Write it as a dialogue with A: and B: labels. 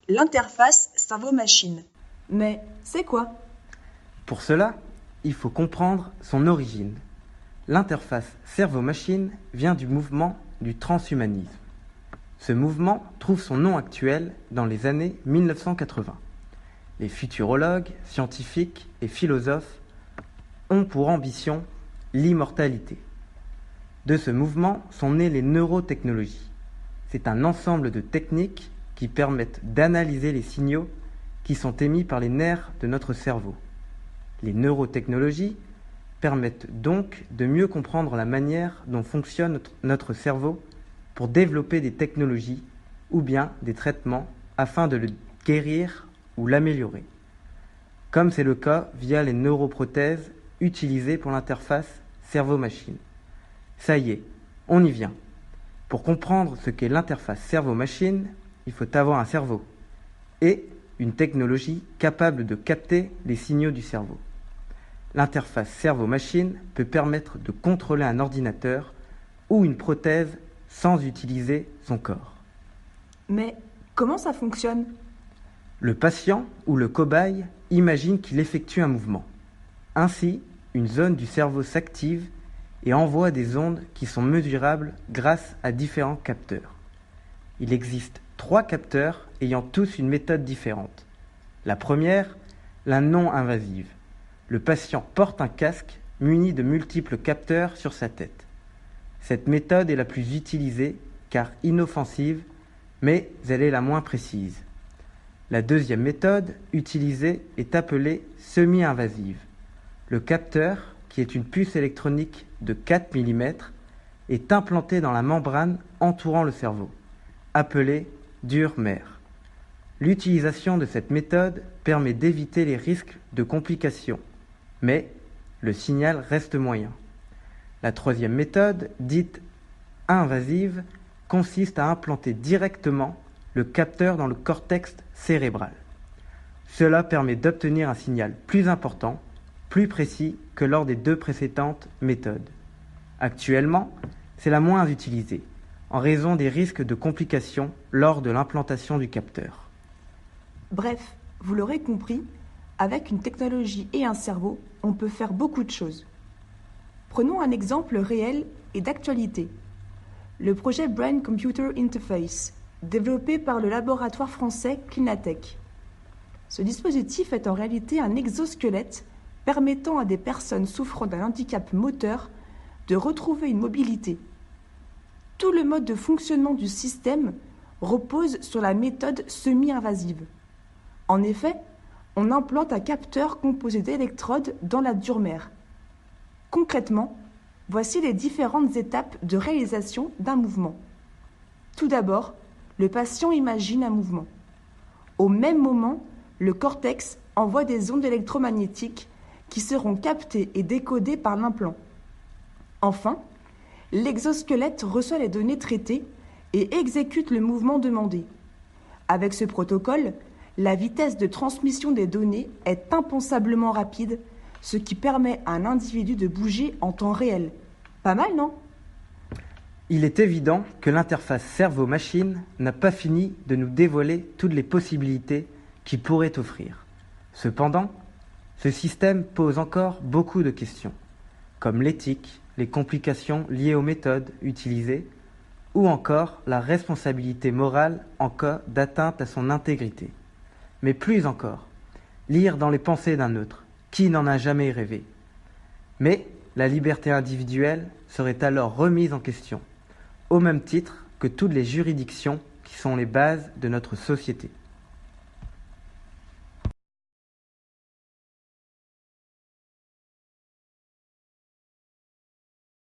A: L'interface cerveau-machine. Mais c'est quoi?
B: Pour cela, il faut comprendre son origine. L'interface cerveau-machine vient du mouvement du transhumanisme. Ce mouvement trouve son nom actuel dans les années 1980. Les futurologues, scientifiques et philosophes ont pour ambition l'immortalité. De ce mouvement sont nées les neurotechnologies. C'est un ensemble de techniques qui permettent d'analyser les signaux qui sont émis par les nerfs de notre cerveau. Les neurotechnologies permettent donc de mieux comprendre la manière dont fonctionne notre cerveau pour développer des technologies ou bien des traitements afin de le guérir ou l'améliorer, comme c'est le cas via les neuroprothèses utilisées pour l'interface cerveau-machine. Ça y est, on y vient. Pour comprendre ce qu'est l'interface cerveau-machine, il faut avoir un cerveau et une technologie capable de capter les signaux du cerveau. L'interface cerveau-machine peut permettre de contrôler un ordinateur ou une prothèse sans utiliser son corps.
A: Mais comment ça fonctionne?
B: Le patient ou le cobaye imagine qu'il effectue un mouvement. Ainsi, une zone du cerveau s'active et envoie des ondes qui sont mesurables grâce à différents capteurs. Il existe 3 capteurs ayant tous une méthode différente. La première, la non-invasive. Le patient porte un casque muni de multiples capteurs sur sa tête. Cette méthode est la plus utilisée car inoffensive, mais elle est la moins précise. La deuxième méthode utilisée est appelée semi-invasive. Le capteur, qui est une puce électronique de 4 mm, est implanté dans la membrane entourant le cerveau, appelée dure-mère. L'utilisation de cette méthode permet d'éviter les risques de complications, mais le signal reste moyen. La troisième méthode, dite invasive, consiste à implanter directement le capteur dans le cortex cérébral. Cela permet d'obtenir un signal plus important, plus précis que lors des 2 précédentes méthodes. Actuellement, c'est la moins utilisée, en raison des risques de complications lors de l'implantation du capteur.
A: Bref, vous l'aurez compris, avec une technologie et un cerveau, on peut faire beaucoup de choses. Prenons un exemple réel et d'actualité. Le projet Brain Computer Interface, développé par le laboratoire français Clinatech. Ce dispositif est en réalité un exosquelette permettant à des personnes souffrant d'un handicap moteur de retrouver une mobilité. Tout le mode de fonctionnement du système repose sur la méthode semi-invasive. En effet, on implante un capteur composé d'électrodes dans la dure-mère. Concrètement, voici les différentes étapes de réalisation d'un mouvement. Tout d'abord, le patient imagine un mouvement. Au même moment, le cortex envoie des ondes électromagnétiques qui seront captées et décodées par l'implant. Enfin, l'exosquelette reçoit les données traitées et exécute le mouvement demandé. Avec ce protocole, la vitesse de transmission des données est impensablement rapide, ce qui permet à un individu de bouger en temps réel. Pas mal, non?
B: Il est évident que l'interface cerveau-machine n'a pas fini de nous dévoiler toutes les possibilités qu'il pourrait offrir. Cependant, ce système pose encore beaucoup de questions, comme l'éthique, les complications liées aux méthodes utilisées, ou encore la responsabilité morale en cas d'atteinte à son intégrité. Mais plus encore, lire dans les pensées d'un autre, qui n'en a jamais rêvé? Mais la liberté individuelle serait alors remise en question, au même titre que toutes les juridictions qui sont les bases de notre société.